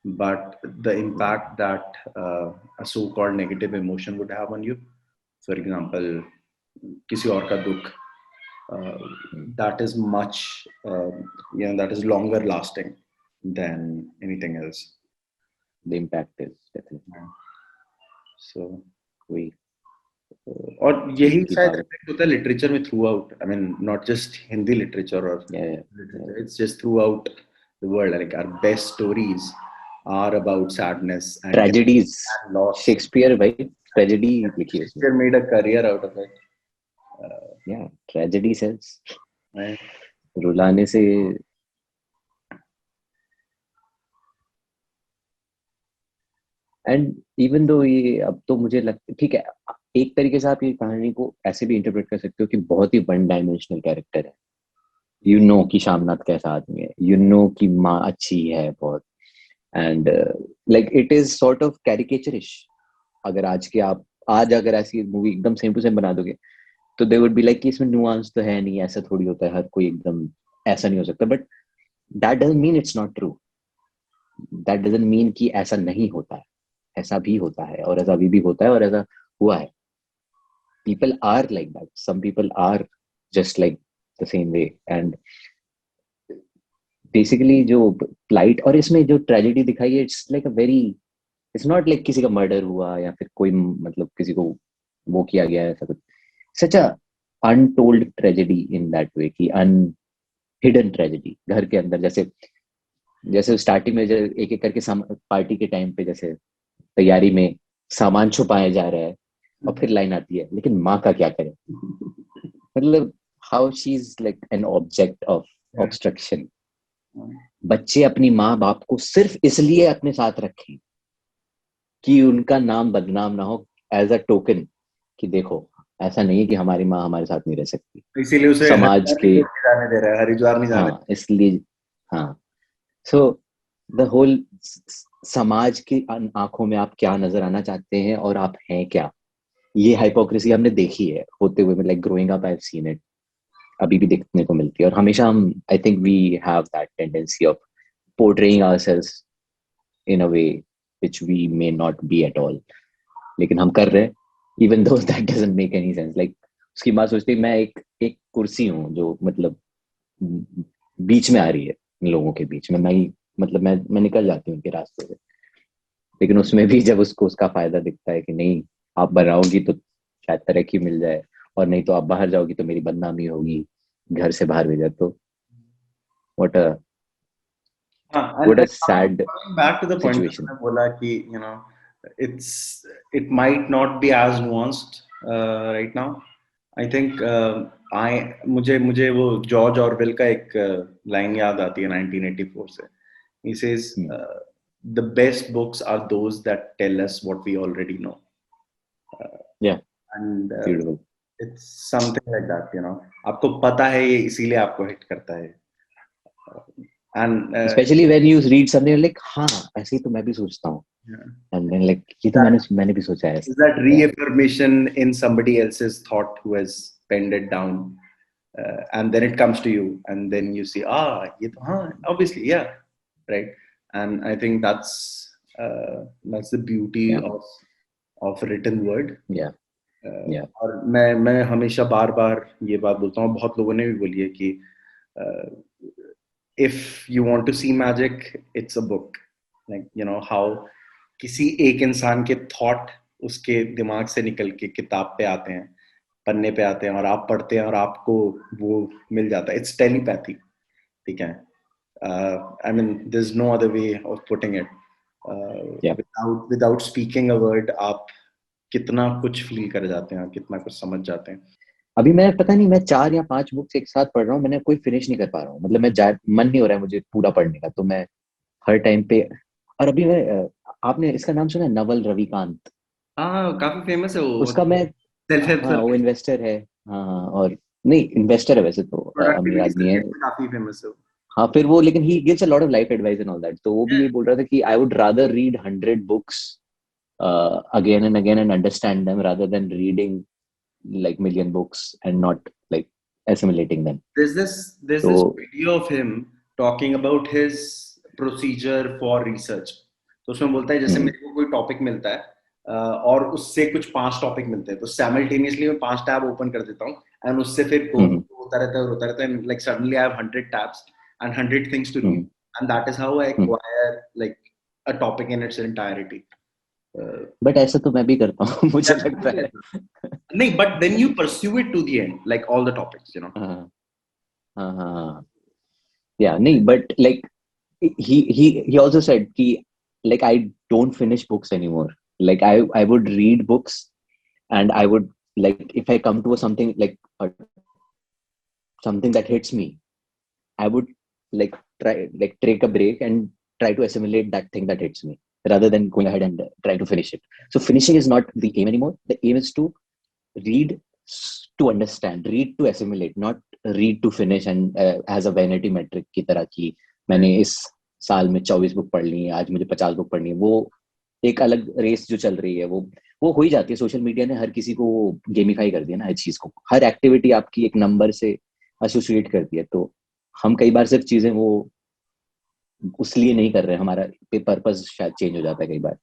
But the impact that a so-called negative emotion would have on you, for example, किसी और का दुख, that is much, that is longer lasting than anything else. The impact is definitely. So we. और यही शायद इफेक्ट होता है लिटरेचर में through out, I mean not just Hindi literature और literature, it's just throughout the world, like our best stories are about sadness and tragedies and loss. Shakespeare भाई tragedy लिखी है उसने. Shakespeare made a career out of it. Yeah, tragedy sells. Right. रुलाने से एंड इवन दो ये अब तो मुझे लगता ठीक है, एक तरीके से आप ये कहानी को ऐसे भी इंटरप्रेट कर सकते हो कि बहुत ही वन डायमेंशनल कैरेक्टर है। यू नो कि शामनाथ कैसा आदमी है, यू नो कि माँ अच्छी है बहुत, and like it is sort of caricaturish. अगर आज अगर ऐसी मूवी एकदम सेम टू सेम बना दोगे तो दे वुड बी लाइक कि इसमें नुआंस तो है नहीं, ऐसा थोड़ी होता है हर कोई एकदम ऐसा नहीं हो सकता, but that doesn't mean it's not true, that doesn't mean कि ऐसा नहीं होता है, ऐसा भी होता है, और ऐसा अभी भी होता है, और ऐसा हुआ है. People are like that, some people are just like the same way. And basically जो प्लाइट और इसमें जो ट्रेजेडी दिखाई है, it's like a very, it's not like किसी का मर्डर हुआ या फिर कोई मतलब किसी को वो किया गया है, ऐसा कुछ. Such a untold tragedy in that way, कि अन हिडन ट्रेजेडी घर के अंदर. जैसे जैसे स्टार्टिंग में एक एक करके पार्टी के टाइम पे जैसे तैयारी में सामान छुपाया जा रहा है, और फिर लाइन आती है लेकिन माँ का क्या करे. मतलब how she is like an object of obstruction. बच्चे अपनी माँ बाप को सिर्फ इसलिए अपने साथ रखें कि उनका नाम बदनाम ना हो, एज अ टोकन कि देखो ऐसा नहीं है कि हमारी माँ हमारे साथ नहीं रह सकती, इसीलिए उसे समाज के, जाने दे रहा है, हरिद्वार नहीं जाने. हाँ इसलिए, हाँ. सो द होल समाज की आंखों में आप क्या नजर आना चाहते हैं और आप हैं क्या, ये हाइपोक्रेसी हमने देखी है होते हुए. Like growing up I have seen it, अभी भी देखने को मिलती है. और हमेशा हम, I think we have that tendency of portraying ourselves in a way which we may not be at all, लेकिन हम कर रहे हैं, even though that doesn't make any sense. Like उसकी माँ सोचती है मैं एक एक कुर्सी हूँ जो मतलब बीच में आ रही है इन लोगों के बीच में, मैं ही मतलब मैं निकल जाती हूँ उनके रास्ते से. लेकिन उसमें भी जब उसको उसका फायदा दिखता है कि नहीं आप बनाओगी तो शायद तरक्की मिल जाए, और नहीं तो आप बाहर जाओगी तो मेरी बदनामी होगी, घर से बाहर भेजा. तो what a And what a coming sad back to the point situation. that I बोला कि it's it might not be as nuanced right now. I think मुझे वो जॉर्ज ऑरवेल का एक लाइन याद आती है 1984 से. He says, the best books are those that tell us what we already know. Yeah, And beautiful. it's something like that, आपको पता है ये इसीलिए आपको हिट करता है. And Especially when you read something like हाँ ऐसे ही तो मैं भी सोचता हूँ, and then like ये तो मैंने भी सोचा है. is that reaffirmation in somebody else's thought who has penned it down, and then it comes to you, and then you see ये तो हाँ obviously yeah, right. And I think that's the beauty of written word. Yeah. Yeah. और मैं हमेशा बार बार ये बात बोलता हूँ, बहुत लोगों ने भी बोली है कि if you want to see magic, it's a book. Like how किसी एक इंसान के थॉट उसके दिमाग से निकल के किताब पे आते हैं, पन्ने पे आते हैं, और आप पढ़ते हैं और आपको वो मिल जाता है. इट्स टेलीपैथी, ठीक है. I mean there's no other way of putting it. Without speaking a word, आप कितना कुछ फील कर जाते हैं, कितना कुछ समझ जाते हैं. अभी मैं पता नहीं, मैं 4 या 5 बुक्स एक साथ पढ़ रहा हूँ, मैंने कोई फिनिश नहीं कर पा रहा हूँ. मतलब मन नहीं हो रहा है मुझे पूरा पढ़ने का, तो मैं हर टाइम पे. और अभी मैं, आपने इसका नाम सुना है, नवल रविकांत? हाँ, काफी फेमस है वो. उसका मैं, हाँ वो इन्वेस्टर है. हाँ और नहीं इन्वेस्टर है वैसे तो, अमीर आदमी है, काफी फेमस है. हाँ फिर वो, लेकिन he gives a lot of life advice and all that. तो वो भी यही बोल रहा था कि I would rather read 100 books again and again and understand them rather than reading like million books and not like assimilating them. There's this video of him talking about his procedure for research. तो उसमें बोलता है जैसे मेरे को कोई टॉपिक मिलता है और उससे कुछ 5 टॉपिक मिलते हैं, तो simultaneously मैं 5 टैब ओपन कर देता हूँ, and उससे फिर होता रहता है, like suddenly I have 100 tabs and 100 things to read, and that is how I acquire like a topic in its entirety. But ऐसा तो मैं भी करता हूँ, मुझे लगता है. नहीं, but then you pursue it to the end, like all the topics, हाँ. Yeah, नहीं, but like he also said कि like I don't finish books anymore. Like I would read books, and I would, like if I come to something like something that hits me, I would like take a break and try to assimilate that thing that hits me, rather than going ahead and trying to finish it. So finishing is not the aim anymore. The aim is to read to understand, read to assimilate, not read to finish and as a vanity metric की तरह की मैंने इस साल में 24 बुक पढ़ ली है, आज मुझे 50 बुक पढ़नी है. वो एक अलग रेस जो चल रही है, वो हो ही जाती है. सोशल मीडिया ने हर किसी को गेमिफाई कर दिया ना हर चीज को, हर एक्टिविटी आपकी एक नंबर से एसोसिएट कर दिया. तो हम कई बार सिर्फ चीजें वो उस लिए नहीं कर रहे, हमारा पर्पस शायद चेंज हो जाता है कई बार।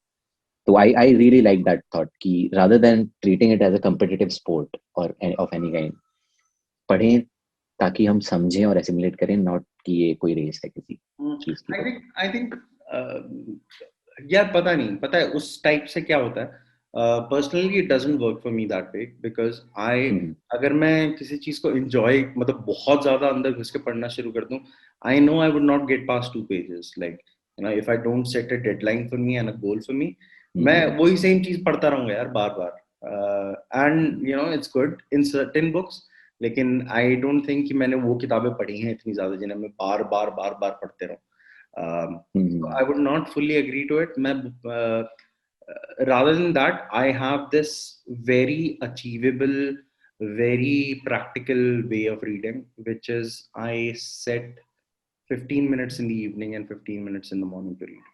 तो I really like that thought कि rather than treating it as a competitive sport और ऑफ एनी काइंड, पढ़ें ताकि हम समझें और एसिमुलेट करें, नॉट कि ये कोई रेस है किसी चीज की। आई थिंक यार पता है उस टाइप से क्या होता है। Personally it doesn't work for me that way, because अगर मैं किसी चीज को एंजॉय मतलब बहुत ज्यादा अंदर घुस के पढ़ना शुरू कर दूं, I know I would not get past 2 pages, like if I don't set a deadline for me and a goal for me, मैं वही सेम चीज पढ़ता रहूंगा यार बार बार। And it's good in certain books, लेकिन आई डोंट थिंक कि मैंने वो किताबें पढ़ी हैं इतनी ज्यादा जिन्हें मैं बार बार पढ़ते रहूं। I would not fully agree to it. Rather than that, I have this very achievable, very practical way of reading, which is I set 15 minutes in the evening and 15 minutes in the morning to read.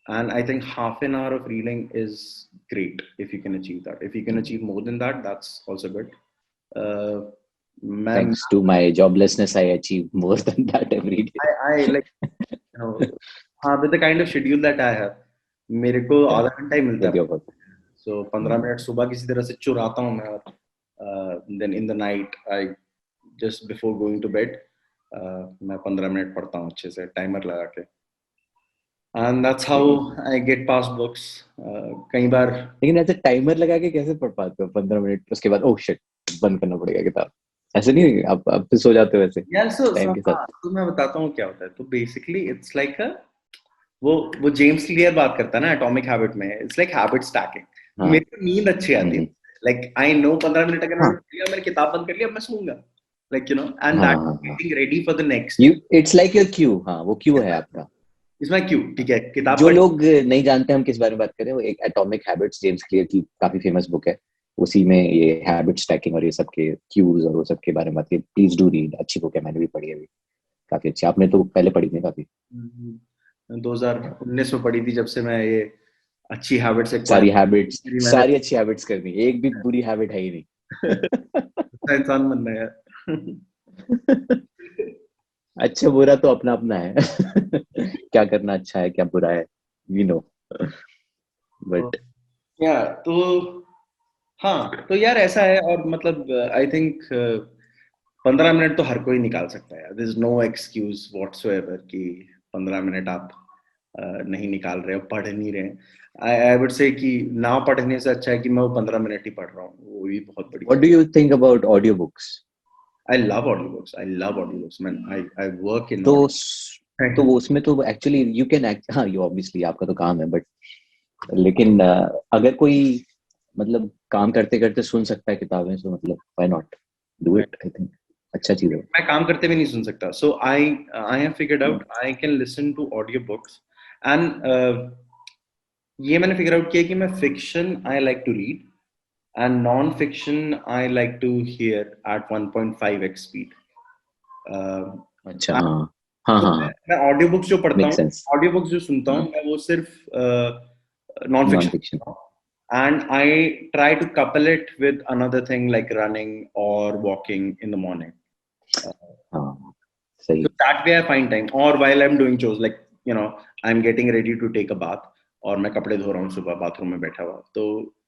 And I think half an hour of reading is great if you can achieve that. If you can achieve more than that, that's also good. Thanks to my joblessness, I achieve more than that every day. I like, with the kind of schedule that I have, मेरे को आधा घंटा ही मिलता है। So 15 मिनट सुबह किसी तरह से चुराता हूँ मैं, then in the night I just before going to bed मैं 15 मिनट पढ़ता हूँ अच्छे से टाइमर लगा के, and that's how I get past books. कई बार लेकिन ऐसे टाइमर लगा के कैसे पढ़ पाते हो 15 मिनट, उसके बाद ओह शिट बंद करना पड़ेगा किताब, ऐसे नहीं आप फिर सो जाते हो वैसे टाइम के साथ? तो मैं बताता हूँ क्या होता है। तो बेसिकली इट्स लाइक वो जेम्स क्लियर बात करता है ना एटॉमिक हैबिट में, इट्स लाइक हैबिट स्टैकिंग। मेरे को नींद अच्छी आती है, लाइक आई नो 15 मिनट अगर मैंने किताब बंद कर लिया मैं सोऊंगा, like and that getting ready for the next. It's like your cue. हाँ, वो क्यू है आपका, इसमें क्यू, ठीक है। किताब जो लोग नहीं जानते हम किस बारे में बात कर रहे हैं, वो एक एटॉमिक हैबिट्स जेम्स क्लियर की काफी फेमस बुक है, उसी में ये हैबिट स्टैकिंग और ये सब के क्यूज और वो सब के बारे में बात है। प्लीज डू रीड, अच्छी बुक है, मैंने भी पढ़ी है अभी, काफी अच्छी। आपने तो पहले पढ़ी थी काफी? 2019 में पढ़ी थी, जब से मैं ये अच्छी हैबिट्स सारी अच्छी हैबिट्स करनी, एक भी बुरी हैबिट है ही नहीं। इंसान बनना है। अच्छा बुरा तो अपना अपना है। क्या करना अच्छा है क्या बुरा है, वी नो, बट या तो हाँ, तो यार ऐसा है। और मतलब आई थिंक 15 मिनट तो हर कोई निकाल सकता है, there is no excuse whatsoever कि 15 मिनट आप नहीं निकाल रहे हो, पढ़ नहीं रहे। आई वुड से कि ना पढ़ने से अच्छा है कि मैं वो 15 मिनट ही पढ़ रहा हूँ, वो भी बहुत बड़ी। What do you think about audio books? I love audiobooks, man. I work in तो उसमें तो एक्चुअली यू कैन हाँ, यू ऑब्वियसली आपका तो काम है, बट लेकिन अगर कोई मतलब काम करते करते सुन सकता है किताबें, तो मतलब why not do it? I think अच्छा चीज है। मैं काम करते भी नहीं सुन सकता, so I have figured out I can listen to audio books. And ये मैंने फिगर आउट किया कि मैं fiction I like to read and non-fiction I like to hear at 1.5x speed. अच्छा, हाँ। मैं ऑडियो बुक्स जो पढ़ता हूँ, ऑडियो बुक्स जो सुनता हूँ, मैं वो सिर्फ non-fiction, and I try to couple it with another thing like running or walking in the morning. सही. So that way I find time. Or while I'm doing chores, like I'm getting ready to take a bath, और मैं कपड़े धो रहा हूँ सुबह बाथरूम में बैठा हुआ, तो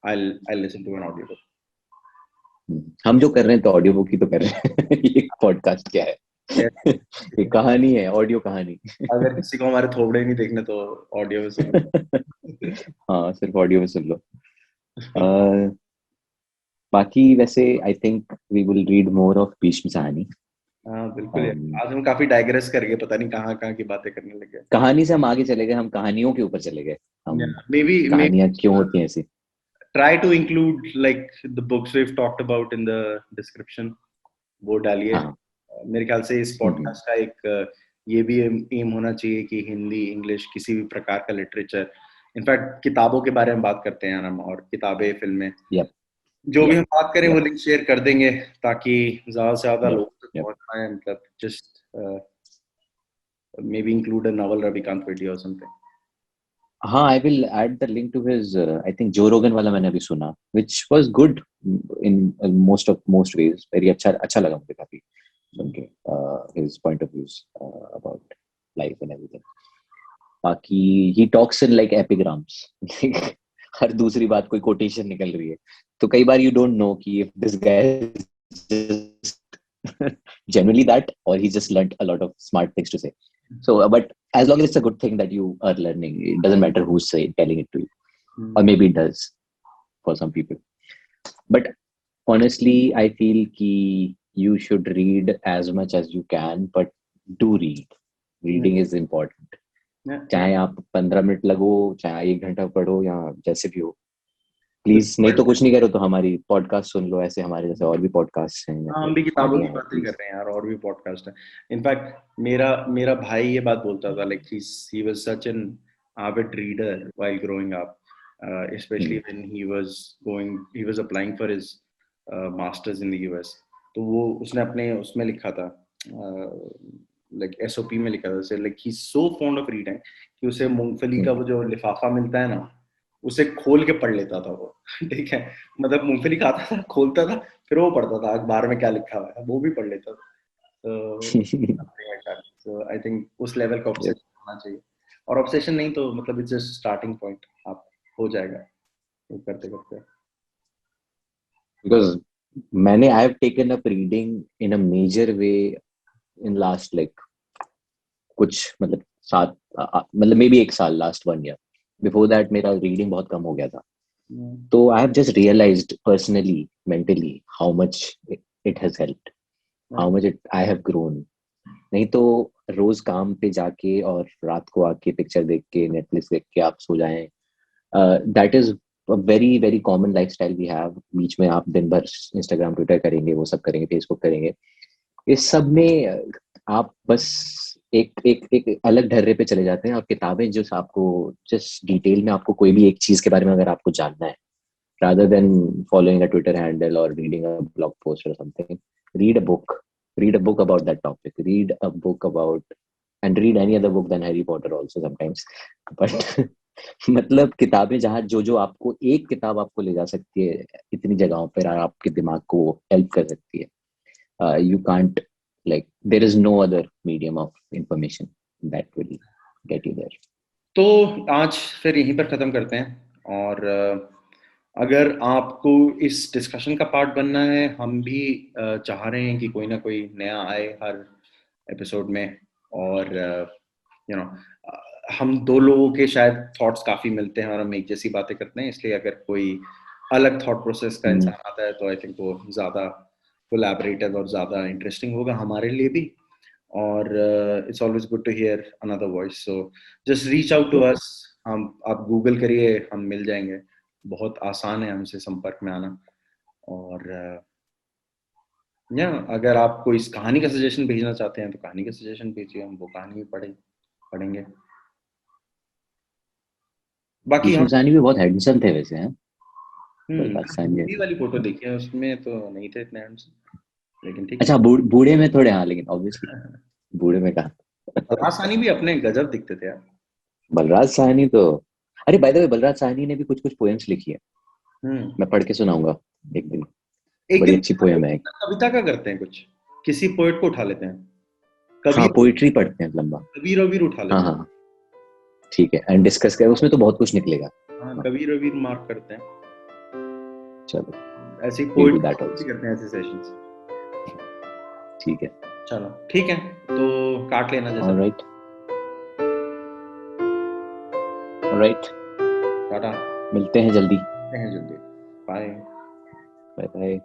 I'll listen to an audio book. हम जो कर रहे हैं तो ऑडियो बुक ही तो कर रहे हैं। ये पॉडकास्ट क्या है? ये कहानी है, ऑडियो कहानी। अगर किसी को हमारे थोबड़े नहीं देखने तो ऑडियो में सुन लो। हाँ, सिर्फ ऑडियो में सुन लो। बाकी वैसे I think we will read more of Bhisham Sahni. हाँ बिल्कुल। आज हम काफी डाइग्रेस कर गए, पता नहीं कहाँ की बातें करने लगे। कहानी से हम आगे चले गए, हम कहानियों के ऊपर चले गए। हम maybe क्यों होती हैं ऐसी? Try to include like the books we've talked about in the description, वो डालिए। मेरे ख्याल से इस पॉडकास्ट का एक ये भी एम होना चाहिए कि हिंदी इंग्लिश किसी भी प्रकार का लिटरेचर, इनफैक्ट किताबों के बारे में बात करते हैं हम, और किताबें फिल्में जो भी हम बात करें वो लिंक शेयर कर देंगे ताकि ज्यादा से ज्यादा लोग तक पहुंच पाए। मतलब just maybe include a novel Ravikant video or something. हाँ, I will add the link to his I think Joe Rogan वाला मैंने अभी सुना, which was good in most ways, very अच्छा लगा मुझे काफी। सुन के his point of views about life and everything. बाकी he talks in like epigrams. हर दूसरी बात कोई कोटेशन निकल रही है, तो कई बार you don't know कि if this guy is just genuinely that or he just learnt a lot of smart things to say. So but as long as it's a good thing that you are learning, it doesn't matter who's telling it to you. Or maybe it does for some people. But honestly, I feel कि you should read as much as you can, but do read. Reading is important. चाहे आप 15 मिनट लगो, चाहे 1 घंटा पढ़ो, या जैसे भी हो, प्लीज. नहीं तो कुछ नहीं करो तो हमारी पॉडकास्ट सुन लो. ऐसे हमारे जैसे और भी पॉडकास्ट हैं. हम भी किताबों की बात कर रहे हैं यार, और भी पॉडकास्ट है. इनफैक्ट मेरा भाई ये बात बोलता था, like he was such an avid reader while growing up, especially when he was applying for his masters in the US. तो वो उसने अपने उसमें लिखा था, लाइक SOP में लिखा था, like he's so fond of reading कि उसे मूंगफली का वो जो लिफाफा मिलता है ना, उसे खोल के पढ़ लेता था वो. ठीक है, मतलब मूंगफली खाता था, खोलता था, फिर वो पढ़ता था अखबार में क्या लिखा हुआ है, वो भी पढ़ लेता था. So I think उस लेवल का ऑब्सेशन होना चाहिए, और ऑब्सेशन नहीं तो मतलब इट्स जस्ट स्टार्टिंग पॉइंट, आप हो जाएगा करते करते. Because I have taken up reading in a major way in last like कुछ मतलब 7 मतलब मे बी 1 साल, last 1 year. Before that मेरा रीडिंग बहुत कम हो गया था. तो I have just realized personally, mentally, how much it has helped, how much I have grown. नहीं तो रोज काम पे जाके और रात को आके पिक्चर देख के नेटफ्लिक्स देख के आप सो जाएं. That is a very very common lifestyle we have. बीच में आप दिन भर इंस्टाग्राम ट्विटर करेंगे, वो सब करेंगे, फेसबुक करेंगे. इस सब में आप बस एक अलग ढर्रे पे चले जाते हैं. और किताबें जो आपको जस्ट डिटेल में आपको कोई भी एक चीज के बारे में अगर आपको जानना है, rather than following a Twitter handle or reading a blog post or something, read a book. Read a book about that topic. Read a book about, and read any other book than Harry Potter also sometimes. But मतलब किताबें जहाँ जो आपको, एक किताब आपको ले जा सकती है इतनी जगहों पर और आपके दिमाग को हेल्प कर सकती है. You can't, like there is no other medium of information that will get you there. तो आज फिर यहीं पर खत्म करते हैं. और अगर आपको इस डिस्कशन का पार्ट बनना है, हम भी चाह रहे हैं कि कोई ना कोई नया आए हर एपिसोड में. और यू नो हम 2 लोगों के शायद थॉट्स काफी मिलते हैं और हम एक जैसी बातें करते हैं, इसलिए अगर कोई अलग थॉट प्रोसेस का इंसान आता है तो आई थिंक वो ज्यादा कोलैबोरेटिव और ज्यादा इंटरेस्टिंग होगा हमारे लिए भी. और it's always good to hear another voice, so just reach out to us. आप गूगल करिए, हम मिल जाएंगे. बहुत आसान है हमसे संपर्क में आना. और अगर आप कोई इस कहानी का सजेशन भेजना चाहते हैं तो कहानी का सजेशन भेजिए, हम वो कहानी भी पढ़ेंगे. बाकी हम भी बहुत हैंडसम थे वैसे हैं. बलराज वाली फोटो देखी है, उसमें तो नहीं थे इतने हैंडसम, लेकिन ठीक. अच्छा, बूढ़े में थोड़े, हाँ, लेकिन ऑब्वियसली बूढ़े में कहा. बलराज साहनी भी अपने गजब दिखते थे यार. बलराज साहनी तो, अरे by the way, Balraj Sahni ने भी कुछ पोएम्स लिखी है. मैं पढ़ के सुनाऊंगा एक दिन. बड़ी अच्छी पोएम है. कविता का करते हैं कुछ, किसी पोएट को उठा लेते हैं, हाँ, पोइट्री पढ़ते हैं लंबा. कबीर उठा लेते हैं. हाँ, ठीक है, एंड डिस्कस करें, उसमें तो बहुत कुछ निकलेगा. कबीर मार्क करते हैं. चलो, ऐसे पोएट करते हैं, ऐसे सेशंस. ठीक है, चलो ठीक है, तो काट लेना जैसा. ऑलराइट, टाटा. मिलते हैं जल्दी. बाय. बाय.